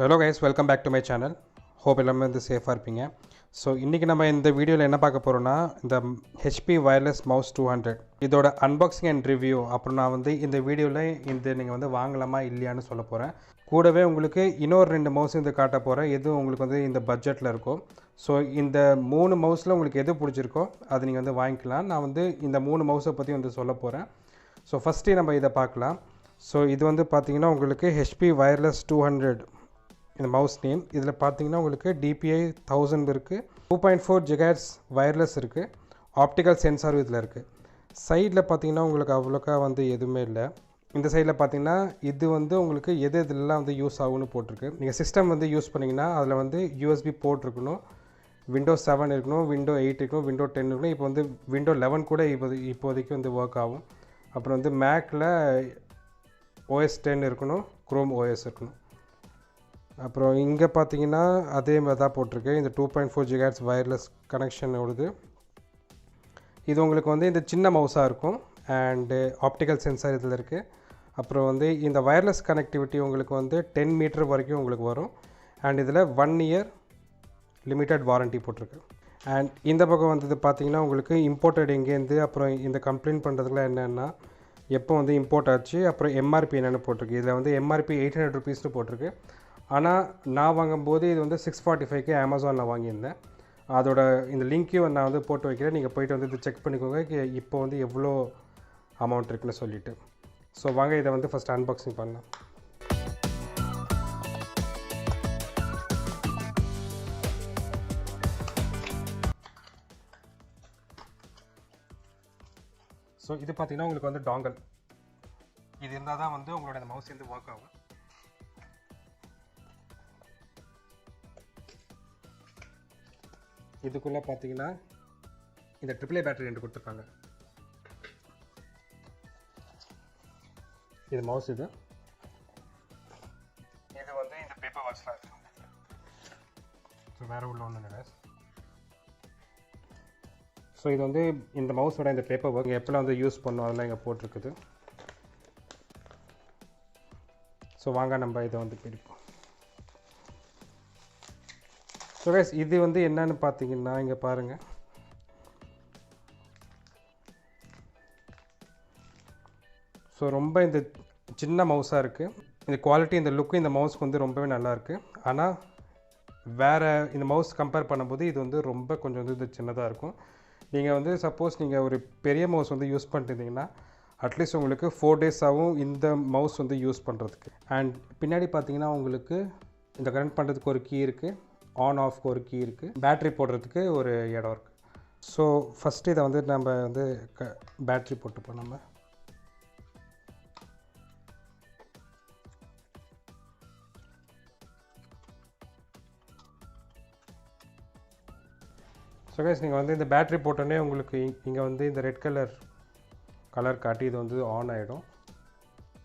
hello guys, welcome back to my channel. Hope எல்லாமே வந்து சேஃபாக இருப்பீங்க. ஸோ இன்றைக்கி நம்ம இந்த வீடியோவில் என்ன பார்க்க போகிறோன்னா, இந்த HP வயர்லெஸ் மவுஸ் 200 இதோட அன்பாக்சிங் அண்ட் ரிவ்யூ. அப்புறம் நான் வந்து இந்த வீடியோவில் இந்த நீங்கள் வந்து வாங்கலாமா இல்லையான்னு சொல்ல போகிறேன். கூடவே உங்களுக்கு இன்னொரு 2 மவுஸ் வந்து காட்ட போகிறேன், எது உங்களுக்கு வந்து இந்த பட்ஜெட்டில் இருக்கும். ஸோ இந்த 3 மவுஸில் உங்களுக்கு எது பிடிச்சிருக்கோ அது நீங்கள் வந்து வாங்கிக்கலாம். நான் வந்து இந்த 3 மவுஸை பற்றி வந்து சொல்ல போகிறேன். ஸோ ஃபஸ்ட்டு நம்ம இதை பார்க்கலாம். ஸோ இது வந்து பார்த்திங்கன்னா உங்களுக்கு HP வயர்லெஸ் 200 இந்த மவுஸ் நேம். இதில் பார்த்தீங்கன்னா உங்களுக்கு DPI 1000 இருக்குது, 2.4 GHz வயர்லெஸ் இருக்குது, ஆப்டிக்கல் சென்சார் இதில் இருக்குது. சைடில் பார்த்தீங்கன்னா உங்களுக்கு அவ்வளோக்கா வந்து எதுவுமே இல்லை. இந்த சைடில் பார்த்தீங்கன்னா இது வந்து உங்களுக்கு இதெல்லாம் வந்து யூஸ் ஆகும்னு போட்டிருக்கு. நீங்கள் சிஸ்டம் வந்து யூஸ் பண்ணிங்கன்னா அதில் வந்து USB போர்ட் இருக்கணும், Windows 7 இருக்கணும், Windows 8 இருக்கணும், Windows 10 இருக்கணும். இப்போ வந்து Windows 11 கூட இப்போதைக்கு வந்து ஒர்க் ஆகும். அப்புறம் வந்து மேக்கில் OS 10 இருக்கணும், Chrome OS இருக்கணும். அப்புறம் இங்கே பார்த்தீங்கன்னா அதே மாதிரி தான் போட்டிருக்கு. இந்த 2.4 GHz வயர்லெஸ் கனெக்ஷனோடது. இது உங்களுக்கு வந்து இந்த சின்ன மவுஸாக இருக்கும் அண்டு ஆப்டிக்கல் சென்சார் இதில் இருக்குது. அப்புறம் வந்து இந்த வயர்லெஸ் கனெக்டிவிட்டி உங்களுக்கு வந்து 10 மீட்டர் வரைக்கும் உங்களுக்கு வரும். அண்ட் இதில் 1 இயர் லிமிட்டட் வாரண்ட்டி போட்டிருக்கு. அண்ட் இந்த பக்கம் வந்து பார்த்தீங்கன்னா உங்களுக்கு இம்போர்ட்டட் எங்கேருந்து, அப்புறம் இந்த கம்ப்ளைண்ட் பண்ணுறதுக்குலாம் என்னென்னா எப்போ வந்து இம்போர்ட் ஆச்சு, அப்புறம் MRP என்னென்னு போட்டிருக்கு. இதில் வந்து MRP 800 rupeesனு போட்டிருக்கு. ஆனால் நான் வாங்கும்போது இது வந்து 645க்கு அமேசானில் வாங்கியிருந்தேன். அதோட இந்த லிங்க்கையும் நான் வந்து போட்டு வைக்கிறேன், நீங்கள் போய்ட்டு வந்து இது செக் பண்ணிக்கோங்க இப்போ வந்து எவ்வளோ அமௌண்ட் இருக்குன்னு சொல்லிவிட்டு. ஸோ வாங்க இதை வந்து ஃபஸ்ட் அன்பாக்சிங் பண்ணலாம். ஸோ இது பார்த்திங்கன்னா உங்களுக்கு வந்து dongle. இது இருந்தால் தான் வந்து உங்களோட இந்த மவுஸ் வந்து ஒர்க் ஆகும். இதுக்குள்ளே பார்த்தீங்கன்னா இந்த AAA பேட்டரி 2 கொடுத்துருக்காங்க. இது மவுஸ். இது வந்து இந்த பேப்பர் ஒர்க்ஸ்லாம் இருக்குது. ஸோ வேறு உள்ள ஒன்று இல்லை. ஸோ இது வந்து இந்த மவுஸோட இந்த பேப்பர் ஒர்க் எப்போலாம் வந்து யூஸ் பண்ணோம் அதெல்லாம் இங்கே போட்டிருக்குது. ஸோ வாங்க நம்ம இதை வந்து பிரிப்போம். ஸோ கைஸ் இது வந்து என்னன்னு பார்த்தீங்கன்னா இங்கே பாருங்கள். ஸோ ரொம்ப இந்த சின்ன மவுஸாக இருக்குது. இந்த குவாலிட்டி, இந்த லுக்கு இந்த மவுஸ்க்கு வந்து ரொம்பவே நல்லாயிருக்கு. ஆனால் வேறு இந்த மவுஸ் கம்பேர் பண்ணும்போது இது வந்து ரொம்ப கொஞ்சம் வந்து இது சின்னதாக இருக்கும். நீங்கள் வந்து சப்போஸ் நீங்கள் ஒரு பெரிய மவுஸ் வந்து யூஸ் பண்ணிருந்தீங்கன்னா அட்லீஸ்ட் உங்களுக்கு 4 days ஆகும் இந்த மவுஸ் வந்து யூஸ் பண்ணுறதுக்கு. அண்ட் பின்னாடி பார்த்தீங்கன்னா உங்களுக்கு இந்த கனெக்ட் பண்ணுறதுக்கு ஒரு கீ இருக்குது, ஆன் ஆஃப்க்கு ஒரு கீ இருக்குது, பேட்ரி போடுறதுக்கு ஒரு இடம் இருக்குது. ஸோ ஃபஸ்ட்டு இதை வந்து நம்ம வந்து பேட்ரி போட்டுப்போம். நம்ம ஸோ கைஸ் நீங்கள் வந்து இந்த பேட்ரி போட்டோன்னே உங்களுக்கு இங்கே வந்து இந்த ரெட் கலர் காட்டி இது வந்து ஆன் ஆகிடும்.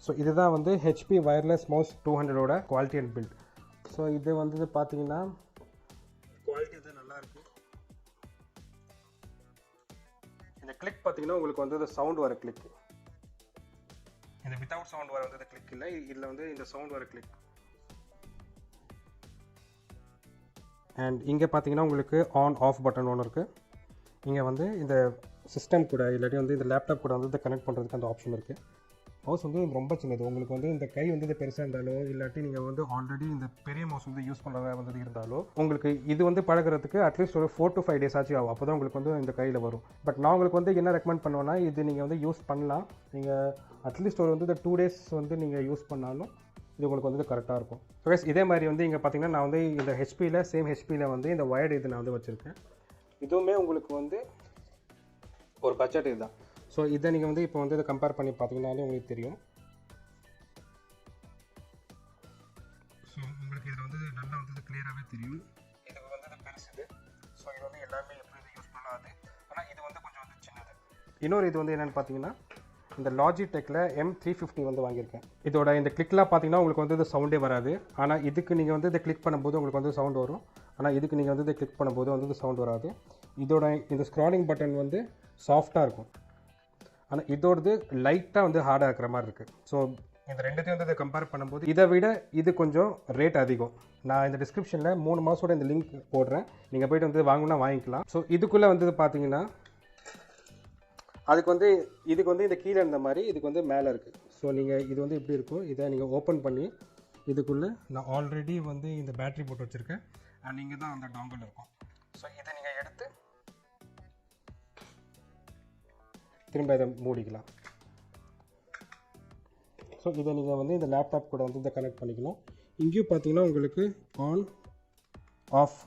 ஸோ இதுதான் வந்து HP வயர்லெஸ் மவுஸ் 200ஓட குவாலிட்டி அண்ட் பில்ட். ஸோ இது வந்து பார்த்தீங்கன்னா குவாலிட்டி வந்து நல்லாயிருக்கு. இந்த கிளிக் பார்த்தீங்கன்னா உங்களுக்கு வந்து இந்த சவுண்ட் வர கிளிக், இந்த வித்தவுட் சவுண்ட் வர வந்து இந்த கிளிக் இல்லை, இதில் வந்து இந்த சவுண்ட் வர கிளிக். அண்ட் இங்கே பார்த்தீங்கன்னா உங்களுக்கு ஆன் ஆஃப் பட்டன் ஒன்று இருக்குது. இங்கே வந்து இந்த சிஸ்டம் கூட இல்லாட்டி வந்து இந்த லேப்டாப் கூட வந்து கனெக்ட் பண்ணுறதுக்கு அந்த ஆப்ஷன் இருக்குது. மவுஸ் வந்து ரொம்ப சின்னது. உங்களுக்கு வந்து இந்த கை வந்து இது பெருசாக இருந்தாலோ இல்லாட்டி நீங்கள் வந்து ஆல்ரெடி இந்த பெரிய மவுஸ் வந்து யூஸ் பண்ணுறதா வந்து இருந்தாலோ உங்களுக்கு இது வந்து பழகிறதுக்கு அட்லீஸ்ட் ஒரு 4 to 5 days ஆச்சு ஆகும். அப்போ தான் உங்களுக்கு வந்து இந்த கையில் வரும். பட் நான் உங்களுக்கு வந்து என்ன ரெக்கமெண்ட் பண்ணுவேன்னா, இது நீங்கள் வந்து யூஸ் பண்ணலாம். நீங்கள் அட்லீஸ்ட் ஒரு வந்து இந்த 2 days வந்து நீங்கள் யூஸ் பண்ணாலும் இது உங்களுக்கு வந்து கரெக்டாக இருக்கும். ப்ளஸ் இதே மாதிரி வந்து இங்கே பார்த்தீங்கன்னா நான் வந்து இந்த சேம் ஹெச்பியில் வந்து இந்த வயர்டு இது நான் வந்து வச்சுருக்கேன். இதுவுமே உங்களுக்கு வந்து ஒரு பட்ஜெட் இதுதான். ஸோ இதை நீங்கள் வந்து இப்போ வந்து இதை கம்பேர் பண்ணி பார்த்தீங்கன்னாலே உங்களுக்கு தெரியும். ஸோ உங்களுக்கு இதில் வந்து நல்லா வந்து கிளியராகவே தெரியும். இது வந்து இது பெருசுது. ஸோ இது வந்து எல்லாமே எப்படி இது யூஸ் பண்ணாது. ஆனால் இது வந்து கொஞ்சம் வந்து சின்னது. இன்னொரு இது வந்து என்னென்னு பார்த்தீங்கன்னா இந்த Logitechல M350 வந்து வாங்கியிருக்கேன். இதோட இந்த கிளிக்லாம் பார்த்தீங்கன்னா உங்களுக்கு வந்து இது சவுண்டே வராது. ஆனால் இதுக்கு நீங்கள் வந்து இதை கிளிக் பண்ணும்போது உங்களுக்கு வந்து சவுண்ட் வரும். ஆனால் இதுக்கு நீங்கள் வந்து இதை கிளிக் பண்ணும்போது வந்து இது சவுண்ட் வராது. இதோட இந்த ஸ்க்ராலிங் பட்டன் வந்து சாஃப்டாக இருக்கும். ஆனால் இதோடது லைட்டாக வந்து ஹார்டாக இருக்கிற மாதிரி இருக்குது. ஸோ இந்த ரெண்டுத்தையும் வந்து கம்பேர் பண்ணும்போது இதை விட இது கொஞ்சம் ரேட் அதிகம். நான் இந்த டிஸ்கிரிப்ஷனில் 3 மாதத்தோட இந்த லிங்க் போடுறேன், நீங்கள் போய்ட்டு வந்து வாங்கினா வாங்கிக்கலாம். ஸோ இதுக்குள்ளே வந்து பார்த்தீங்கன்னா அதுக்கு வந்து இதுக்கு வந்து இந்த கீழே இருந்த மாதிரி இதுக்கு வந்து மேலே இருக்குது. ஸோ நீங்கள் இது வந்து எப்படி இருக்கும், இதை நீங்கள் ஓப்பன் பண்ணி இதுக்குள்ளே நான் ஆல்ரெடி வந்து இந்த பேட்ரி போட்டு வச்சுருக்கேன் அண்ட் இங்கே தான் அந்த டாங்கல் இருக்கும். ஸோ இதை நீங்கள் எடுத்து திரும்ப இதை மூடிக்கலாம். ஸோ இதை நீங்கள் வந்து இந்த லேப்டாப் கூட வந்து இதை கனெக்ட் பண்ணிக்கலாம். இங்கேயும் பார்த்தீங்கன்னா உங்களுக்கு ஆன் ஆஃப்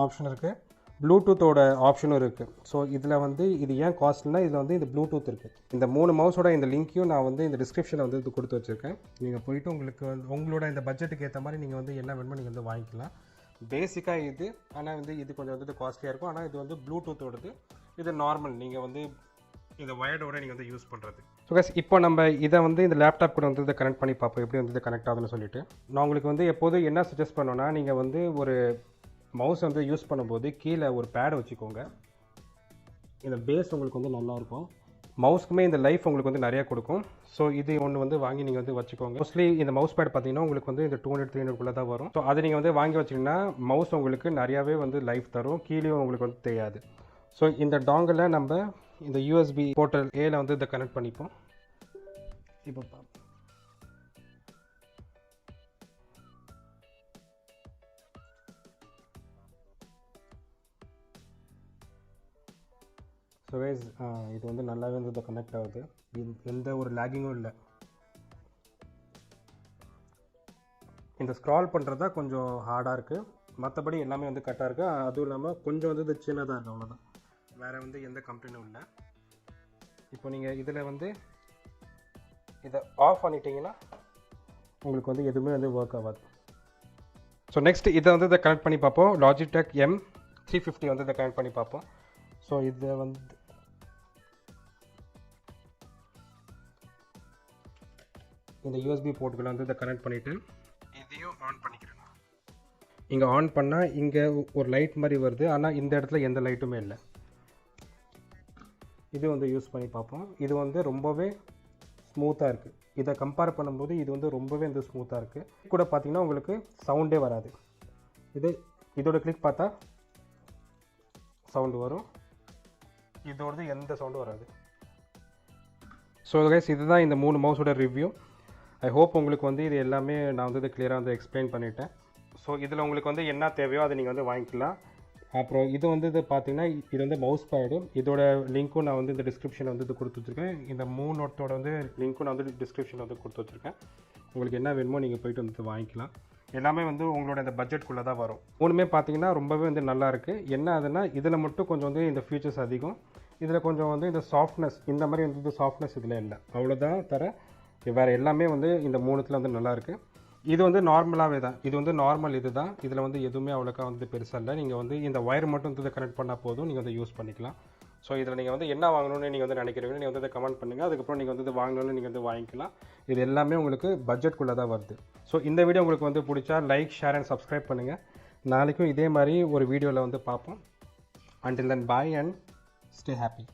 ஆப்ஷன் இருக்குது, ப்ளூடூத்தோட ஆப்ஷனும் இருக்குது. ஸோ இதில் வந்து இது ஏன் காஸ்ட்லினா இதில் வந்து இந்த ப்ளூடூத் இருக்குது. இந்த 3 மவுஸோட இந்த லிங்க்கையும் நான் வந்து இந்த டிஸ்கிரிப்ஷனில் வந்து இது கொடுத்து வச்சுருக்கேன். நீங்கள் போய்ட்டு உங்களுக்கு வந்து உங்களோட இந்த பட்ஜெட்டுக்கு ஏற்ற மாதிரி நீங்கள் வந்து என்ன வேணுமோ நீங்கள் வந்து வாங்கிக்கலாம். பேசிக்காக இது, ஆனால் வந்து இது கொஞ்சம் வந்து காஸ்ட்லியாக இருக்கும். ஆனால் இது வந்து ப்ளூடூத்தோடது, இது நார்மல் நீங்கள் வந்து இந்த வயர்டோட நீங்கள் வந்து யூஸ் பண்ணுறது. ஸோ கைஸ் இப்போ நம்ம இதை வந்து இந்த லேப்டாப் கூட வந்து இதை கனெக்ட் பண்ணி பார்ப்போம் எப்படி வந்து இது கனெக்ட் ஆகுதுன்னு சொல்லிட்டு. நான் உங்களுக்கு வந்து எப்போதும் என்ன சஜஸ்ட் பண்ணோன்னா, நீங்கள் வந்து ஒரு மவுஸ் வந்து யூஸ் பண்ணும்போது கீழே ஒரு பேடை வச்சுக்கோங்க. இந்த பேஸ் உங்களுக்கு வந்து நல்லாயிருக்கும். மவுஸ்க்குமே இந்த லைஃப் உங்களுக்கு வந்து நிறையா கொடுக்கும். ஸோ இது ஒன்று வந்து வாங்கி நீங்கள் வந்து வச்சுக்கோங்க. மோஸ்ட்லி இந்த மவுஸ் பேட் பார்த்தீங்கன்னா உங்களுக்கு வந்து இந்த 200-300 தான் வரும். ஸோ அதை நீங்கள் வந்து வாங்கி வச்சிங்கன்னா மவுஸ் உங்களுக்கு நிறையாவே வந்து லைஃப் தரும், கீழே உங்களுக்கு வந்து தெரியாது. ஸோ இந்த டாங்கில் நம்ம இந்த யூஎஸ்பி போர்ட்டல் ஏல வந்து இதை கனெக்ட் பண்ணிப்போம். இப்போ ஸோ கைஸ் இது வந்து நல்லாவே வந்து இதை கனெக்ட் ஆகுது, எந்த ஒரு லேகிங்கும் இல்லை. இந்த ஸ்க்ரால் பண்ணுறது தான் கொஞ்சம் ஹார்டாக இருக்குது, மற்றபடி எல்லாமே வந்து கரெக்டாக இருக்குது. அதுவும் இல்லாமல் கொஞ்சம் வந்து இது சின்னதாக இருக்குது, அவ்வளோதான். வேறு வந்து எந்த கம்ப்ளைண்ட்டும் இல்லை. இப்போ நீங்கள் இதில் வந்து இதை ஆஃப் பண்ணிட்டீங்கன்னா உங்களுக்கு வந்து எதுவுமே வந்து ஒர்க் ஆகாது. ஸோ நெக்ஸ்ட் இதை வந்து இதை கனெக்ட் பண்ணி பார்ப்போம். Logitech M350 வந்து இதை கனெக்ட் பண்ணி பார்ப்போம். ஸோ இதை வந்து இந்த யூஎஸ்பி போர்ட்டுகளை வந்து இதை கனெக்ட் பண்ணிவிட்டு இதையும் ஆன் பண்ணிக்கிறேன். இங்கே ஆன் பண்ணால் இங்கே ஒரு லைட் மாதிரி வருது, ஆனால் இந்த இடத்துல எந்த லைட்டுமே இல்லை. இது வந்து யூஸ் பண்ணி பார்ப்போம். இது வந்து ரொம்பவே ஸ்மூத்தாக இருக்குது. இதை கம்பேர் பண்ணும்போது இது வந்து ரொம்பவே வந்து ஸ்மூத்தாக இருக்குது. கூட பார்த்தீங்கன்னா உங்களுக்கு சவுண்டே வராது. இதோட கிளிக் பார்த்தா சவுண்டு வரும், இதோடது எந்த சவுண்டும் வராது. ஸோ கைஸ் இதுதான் இந்த 3 மவுஸோட ரிவ்யூ. ஐ ஹோப் உங்களுக்கு வந்து இது எல்லாமே நான் வந்து இதை கிளியராக வந்து எக்ஸ்பிளைன் பண்ணிட்டேன். ஸோ இதில் உங்களுக்கு வந்து என்ன தேவையோ அதை நீங்கள் வந்து வாங்கிக்கலாம். அப்புறம் இது வந்து இது பார்த்தீங்கன்னா இது வந்து மவுஸ் பேடு, இதோட லிங்க்கும் நான் வந்து இந்த டிஸ்கிரிப்ஷனில் வந்து இது கொடுத்து வச்சுருக்கேன். இந்த 3 நோட்டோட வந்து லிங்க்கும் நான் வந்து டிஸ்கிரிப்ஷனில் வந்து கொடுத்து வச்சுருக்கேன். உங்களுக்கு என்ன வேணுமோ நீங்கள் போய்ட்டு வந்து வாங்கிக்கலாம். எல்லாமே வந்து உங்களோட இந்த பட்ஜெட்குள்ளே தான் வரும். 3மே பார்த்தீங்கன்னா ரொம்பவே வந்து நல்லாயிருக்கு. என்ன ஆகுதுன்னா இதில் மட்டும் கொஞ்சம் வந்து இந்த ஃபீச்சர்ஸ் அதிகம், இதில் கொஞ்சம் வந்து இந்த சாஃப்ட்னஸ் இந்த மாதிரி வந்து சாஃப்ட்னஸ் இதில் இல்லை, அவ்வளோதான். வேறு எல்லாமே வந்து இந்த 3த்தில் வந்து நல்லாயிருக்கு. இது வந்து நார்மலாகவே தான், இது வந்து நார்மல் இது தான். இதில் வந்து எதுவுமே அவ்வளோக்கா வந்து பெருசாக இல்லை. நீங்கள் வந்து இந்த ஒயர் மட்டும் வந்து கனெக்ட் பண்ணால் போதும், நீங்கள் வந்து யூஸ் பண்ணிக்கலாம். ஸோ இதில் நீங்கள் வந்து என்ன வாங்கணும்னு நீங்கள் வந்து நினைக்கிறீங்க, நீங்கள் வந்து இதை கமெண்ட் பண்ணுங்கள். அதுக்கப்புறம் நீங்கள் வந்து இது வாங்கணும்னு நீங்கள் வந்து வாங்கிக்கலாம். இது எல்லாமே உங்களுக்கு பட்ஜெட்குள்ளே தான் வருது. ஸோ இந்த வீடியோ உங்களுக்கு வந்து பிடிச்சா லைக், ஷேர் அண்ட் சப்ஸ்கிரைப் பண்ணுங்கள். நாளைக்கும் இதே மாதிரி ஒரு வீடியோவில் வந்து பார்ப்போம். Until then, bye and stay happy.